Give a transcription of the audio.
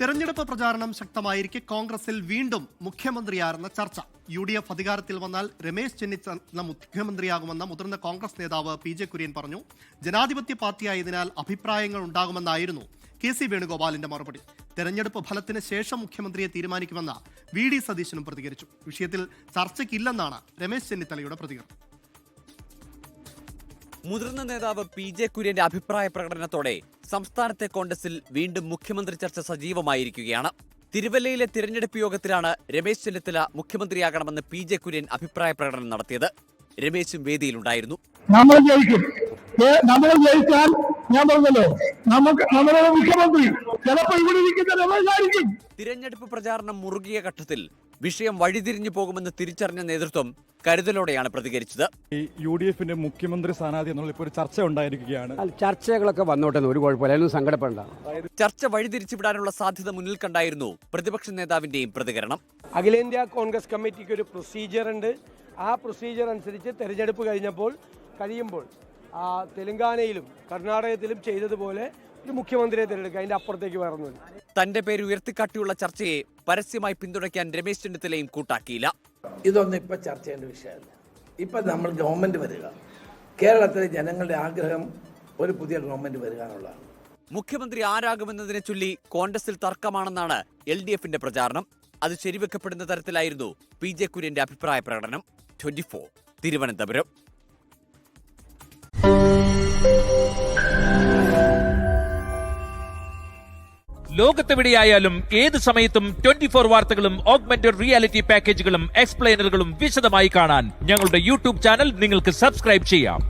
തെരഞ്ഞെടുപ്പ് പ്രചാരണം ശക്തമായിരിക്കെ കോൺഗ്രസിൽ വീണ്ടും മുഖ്യമന്ത്രിയാരെന്ന ചർച്ച. UDF അധികാരത്തിൽ വന്നാൽ രമേശ് ചെന്നിത്തല മുഖ്യമന്ത്രിയാകുമെന്ന മുതിർന്ന കോൺഗ്രസ് നേതാവ് PJ കുര്യൻ പറഞ്ഞു. ജനാധിപത്യ പാർട്ടിയായതിനാൽ അഭിപ്രായങ്ങൾ ഉണ്ടാകുമെന്നായിരുന്നു KC വേണുഗോപാലിന്റെ മറുപടി. തെരഞ്ഞെടുപ്പ് ഫലത്തിന് ശേഷം മുഖ്യമന്ത്രിയെ തീരുമാനിക്കുമെന്ന VD സതീശനും പ്രതികരിച്ചു. വിഷയത്തിൽ ചർച്ചയ്ക്കില്ലെന്നാണ് രമേശ് ചെന്നിത്തലയുടെ പ്രതികരണം. മുതിർന്ന നേതാവ് PJ കുര്യന്റെ അഭിപ്രായ പ്രകടനത്തോടെ സംസ്ഥാനത്തെ കോൺഗ്രസിൽ വീണ്ടും മുഖ്യമന്ത്രി ചർച്ച സജീവമായിരിക്കുകയാണ്. തിരുവല്ലയിലെ തിരഞ്ഞെടുപ്പ് യോഗത്തിലാണ് രമേശ് ചെന്നിത്തല മുഖ്യമന്ത്രിയാകണമെന്ന് PJ കുര്യൻ അഭിപ്രായ പ്രകടനം നടത്തിയത്. രമേശും വേദിയിലുണ്ടായിരുന്നു. നമ്മൾ ജയിച്ചാൽ ഞാൻ പറഞ്ഞല്ലോ, നമ്മുടെ മുഖ്യമന്ത്രി ചിലപ്പോൾ ഇവിടെ ഇരിക്കുന്ന രമേശായിരിക്കും. തിരഞ്ഞെടുപ്പ് പ്രചാരണം മുറുകിയ ഘട്ടത്തിൽ വിഷയം വഴിതിരിഞ്ഞു പോകുമെന്ന് തിരിച്ചറിഞ്ഞ നേതൃത്വം കരുതലോടെയാണ് പ്രതികരിച്ചത്. UDFന്റെ മുഖ്യമന്ത്രി സ്ഥാനാർത്ഥി എന്നുള്ള ഇപ്പോൾ ഒരു ചർച്ച ഉണ്ടായിരിക്കുകയാണ്. ചർച്ചകളൊക്കെ വന്നോട്ടെ, ഒരു കുഴപ്പമില്ല, സങ്കടപ്പെടണ്ട. ചർച്ച വഴിതിരിച്ചുവിടാനുള്ള സാധ്യത മുന്നിൽ കണ്ടായിരുന്നു പ്രതിപക്ഷ നേതാവിന്റെയും പ്രതികരണം. അഖിലേന്ത്യാ കോൺഗ്രസ് കമ്മിറ്റിക്ക് ഒരു പ്രൊസീജിയർ ഉണ്ട്. ആ പ്രൊസീജിയർ അനുസരിച്ച് തെരഞ്ഞെടുപ്പ് കഴിയുമ്പോൾ തെലങ്കാനയിലും കർണാടകത്തിലും ചെയ്തതുപോലെ ഒരു മുഖ്യമന്ത്രിയെ തിരഞ്ഞെടുക്കുക, അതിന്റെ അപ്പുറത്തേക്ക് വരുന്നത്. തന്റെ പേര് ഉയർത്തിക്കാട്ടിയുള്ള ചർച്ചയെ പരസ്യമായി പിന്തുണയ്ക്കാൻ രമേശ് ചെന്നിത്തലയും കൂട്ടാക്കിയില്ല. ഇതൊന്നും ഇപ്പൊ ചർച്ച ചെയ്യേണ്ട വിഷയമല്ല. ഇപ്പൊ നമ്മൾ ഗവൺമെന്റ് വരിക, കേരളത്തിലെ ജനങ്ങളുടെ ആഗ്രഹം ഒരു പുതിയ ഗവൺമെന്റ് വരിക എന്നുള്ളതാണ്. മുഖ്യമന്ത്രി ആരാകുമെന്നതിനെ ചൊല്ലി കോൺഗ്രസിൽ തർക്കമാണെന്നാണ് LDFന്റെ പ്രചാരണം. അത് ശരിവെക്കപ്പെടുന്ന തരത്തിലായിരുന്നു PJ കുര്യന്റെ അഭിപ്രായ പ്രകടനം. 24 തിരുവനന്തപുരം. ലോകത്തെവിടെയായാലും ഏത് സമയത്തും 24 വാർത്തകളും ഓഗ്മെന്റഡ് റിയാലിറ്റി പാക്കേജുകളും എക്സ്പ്ലെയിനറുകളും വിശദമായി കാണാൻ ഞങ്ങളുടെ YouTube ചാനൽ നിങ്ങൾക്ക് സബ്സ്ക്രൈബ് ചെയ്യാം.